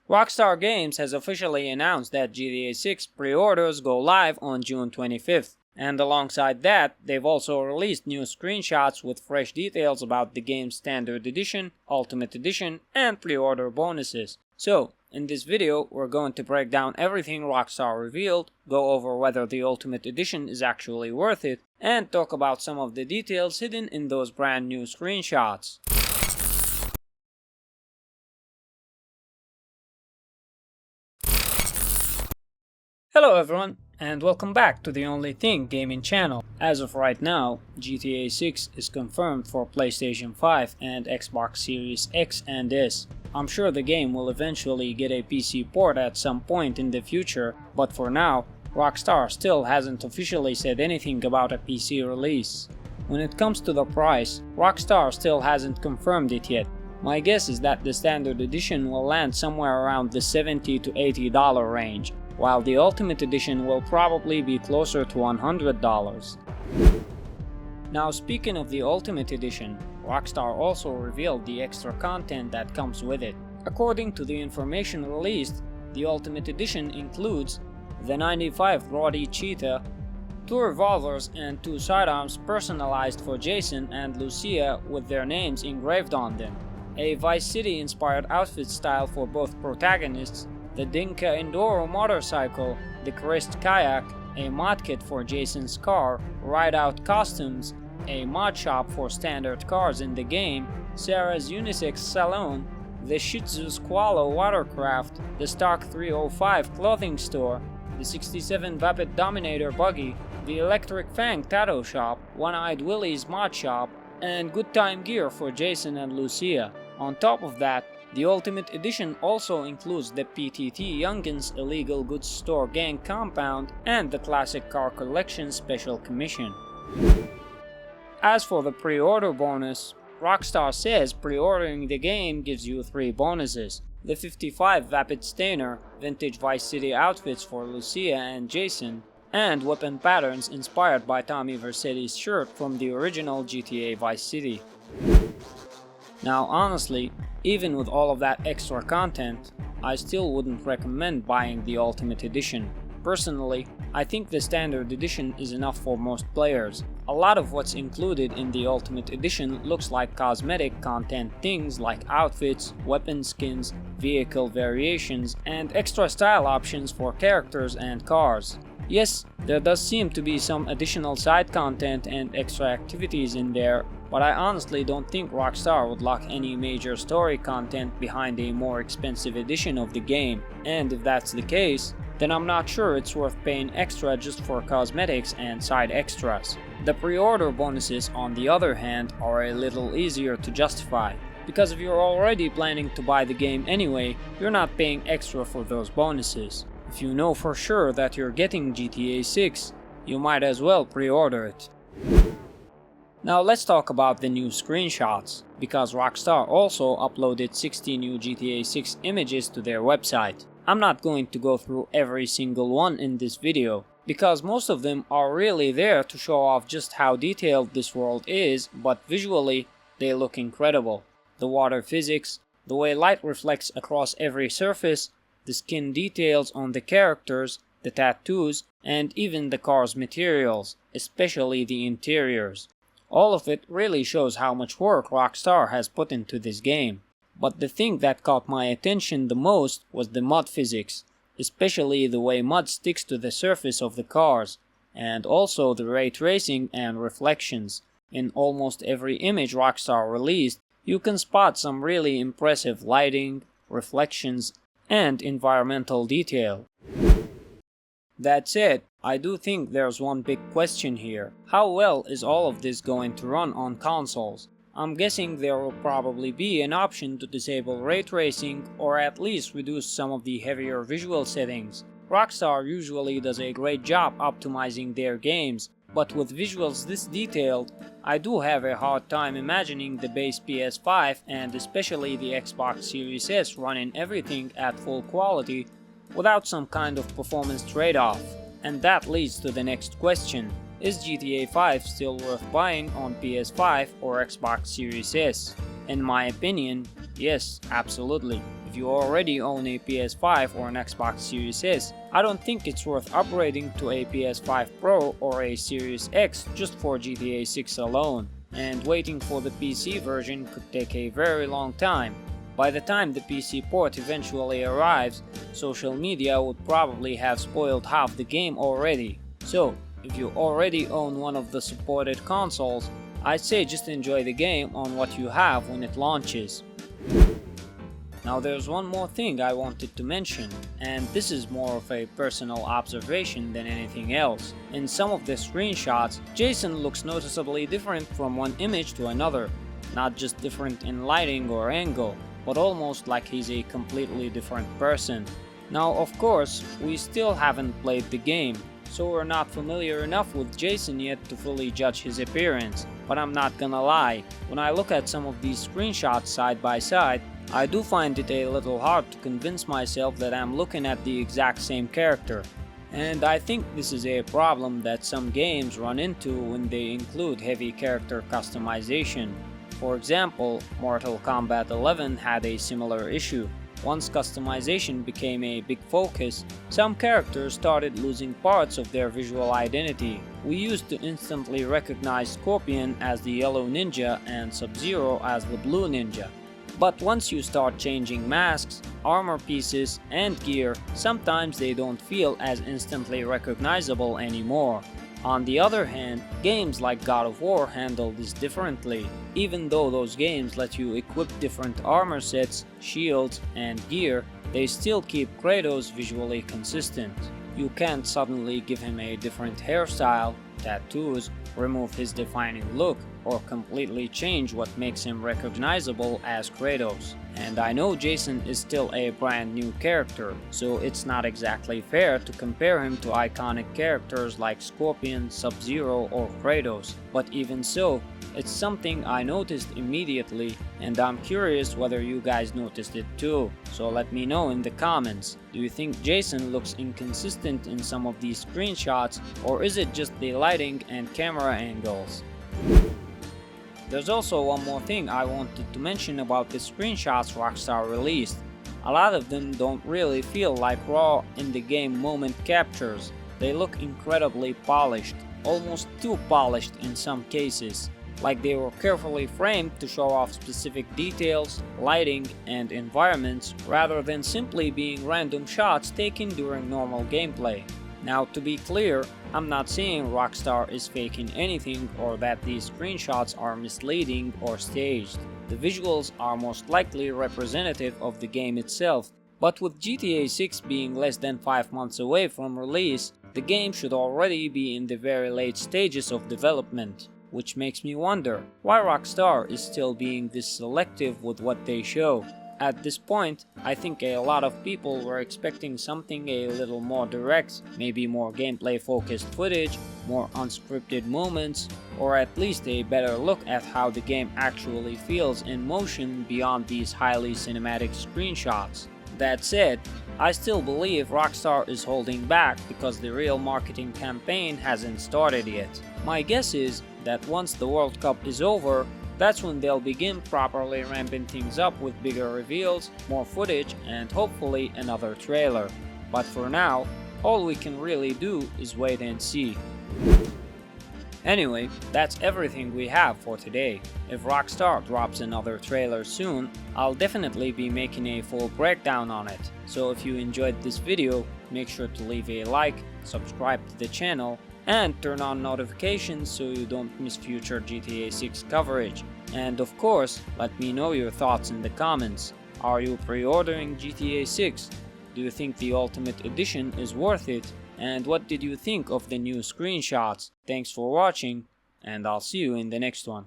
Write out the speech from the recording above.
Rockstar Games has officially announced that GTA 6 pre-orders go live on June 25th. And alongside that, they've also released new screenshots with fresh details about the game's Standard Edition, Ultimate Edition, and pre-order bonuses. So, in this video, we're going to break down everything Rockstar revealed, go over whether the Ultimate Edition is actually worth it, and talk about some of the details hidden in those brand new screenshots. Hello everyone, and welcome back to the Only Thing Gaming channel. As of right now, GTA 6 is confirmed for PlayStation 5 and Xbox Series X and S. I'm sure the game will eventually get a PC port at some point in the future, but for now, Rockstar still hasn't officially said anything about a PC release. When it comes to the price, Rockstar still hasn't confirmed it yet. My guess is that the Standard Edition will land somewhere around the $70 to $80 range, while the Ultimate Edition will probably be closer to $100. Now, speaking of the Ultimate Edition, Rockstar also revealed the extra content that comes with it. According to the information released, the Ultimate Edition includes the 95 Roddy Cheetah, 2 revolvers and 2 sidearms personalized for Jason and Lucia with their names engraved on them, a Vice City inspired outfit style for both protagonists, the Dinka Enduro motorcycle, the Crest kayak, a mod kit for Jason's car, ride-out costumes, a mod shop for standard cars in the game, Sarah's unisex salon, the Shih Tzu Squalo watercraft, the Stock 305 clothing store, the 67 Vapid Dominator buggy, the Electric Fang tattoo shop, One-Eyed Willie's mod shop, and Good Time gear for Jason and Lucia. On top of that, the Ultimate Edition also includes the PTT Youngins Illegal Goods Store Gang compound and the Classic Car Collection Special Commission. As for the pre-order bonus, Rockstar says pre-ordering the game gives you 3 bonuses: the 55 Vapid Stainer, vintage Vice City outfits for Lucia and Jason, and weapon patterns inspired by Tommy Vercetti's shirt from the original GTA Vice City. Now honestly, even with all of that extra content, I still wouldn't recommend buying the Ultimate Edition. Personally, I think the Standard Edition is enough for most players. A lot of what's included in the Ultimate Edition looks like cosmetic content, things like outfits, weapon skins, vehicle variations, and extra style options for characters and cars. Yes, there does seem to be some additional side content and extra activities in there, but I honestly don't think Rockstar would lock any major story content behind a more expensive edition of the game, and if that's the case, then I'm not sure it's worth paying extra just for cosmetics and side extras. The pre-order bonuses, on the other hand, are a little easier to justify, because if you're already planning to buy the game anyway, you're not paying extra for those bonuses. If you know for sure that you're getting GTA 6, you might as well pre-order it. Now let's talk about the new screenshots, because Rockstar also uploaded 60 new GTA 6 images to their website. I'm not going to go through every single one in this video, because most of them are really there to show off just how detailed this world is, but visually, they look incredible. The water physics, the way light reflects across every surface, the skin details on the characters, the tattoos, and even the car's materials, especially the interiors. All of it really shows how much work Rockstar has put into this game. But the thing that caught my attention the most was the mud physics, especially the way mud sticks to the surface of the cars, and also the ray tracing and reflections. In almost every image Rockstar released, you can spot some really impressive lighting, reflections, and environmental detail. That said, I do think there's one big question here. How well is all of this going to run on consoles? I'm guessing there will probably be an option to disable ray tracing or at least reduce some of the heavier visual settings. Rockstar usually does a great job optimizing their games, but with visuals this detailed, I do have a hard time imagining the base PS5 and especially the Xbox Series S running everything at full quality without some kind of performance trade-off. And that leads to the next question: is GTA 5 still worth buying on PS5 or Xbox Series S? In my opinion, yes, absolutely. If if you already own a PS5 or an Xbox Series S, I don't think it's worth upgrading to a PS5 Pro or a Series X just for GTA 6 alone, and waiting for the PC version could take a very long time. By the time the PC port eventually arrives, social media would probably have spoiled half the game already. So, if you already own one of the supported consoles, I'd say just enjoy the game on what you have when it launches. Now there's one more thing I wanted to mention, and this is more of a personal observation than anything else. In some of the screenshots, Jason looks noticeably different from one image to another. Not just different in lighting or angle, but almost like he's a completely different person. Now of course, we still haven't played the game, so we're not familiar enough with Jason yet to fully judge his appearance, but I'm not gonna lie, when I look at some of these screenshots side by side, I do find it a little hard to convince myself that I'm looking at the exact same character. And I think this is a problem that some games run into when they include heavy character customization. For example, Mortal Kombat 11 had a similar issue. Once customization became a big focus, some characters started losing parts of their visual identity. We used to instantly recognize Scorpion as the yellow ninja and Sub-Zero as the blue ninja. But once you start changing masks, armor pieces, and gear, sometimes they don't feel as instantly recognizable anymore. On the other hand, games like God of War handle this differently. Even though those games let you equip different armor sets, shields, and gear, they still keep Kratos visually consistent. You can't suddenly give him a different hairstyle, tattoos, remove his defining look, or completely change what makes him recognizable as Kratos. And I know Jason is still a brand new character, so it's not exactly fair to compare him to iconic characters like Scorpion, Sub-Zero, or Kratos, but even so, it's something I noticed immediately, and I'm curious whether you guys noticed it too, so let me know in the comments. Do you think Jason looks inconsistent in some of these screenshots, or is it just the lighting and camera angles? There's also one more thing I wanted to mention about the screenshots Rockstar released. A lot of them don't really feel like raw in-the-game moment captures. They look incredibly polished, almost too polished in some cases, like they were carefully framed to show off specific details, lighting, and environments, rather than simply being random shots taken during normal gameplay. Now, to be clear, I'm not saying Rockstar is faking anything or that these screenshots are misleading or staged. The visuals are most likely representative of the game itself, but with GTA 6 being less than 5 months away from release, the game should already be in the very late stages of development, which makes me wonder why Rockstar is still being this selective with what they show. At this point, I think a lot of people were expecting something a little more direct, maybe more gameplay focused footage, more unscripted moments, or at least a better look at how the game actually feels in motion beyond these highly cinematic screenshots. That said, I still believe Rockstar is holding back because the real marketing campaign hasn't started yet. My guess is that once the World Cup is over, that's when they'll begin properly ramping things up with bigger reveals, more footage, and hopefully another trailer. But for now, all we can really do is wait and see. Anyway, that's everything we have for today. If Rockstar drops another trailer soon, I'll definitely be making a full breakdown on it. So if you enjoyed this video, make sure to leave a like, subscribe to the channel, and turn on notifications so you don't miss future GTA 6 coverage. And of course, let me know your thoughts in the comments. Are you pre-ordering GTA 6? Do you think the Ultimate Edition is worth it? And what did you think of the new screenshots? Thanks for watching, and I'll see you in the next one.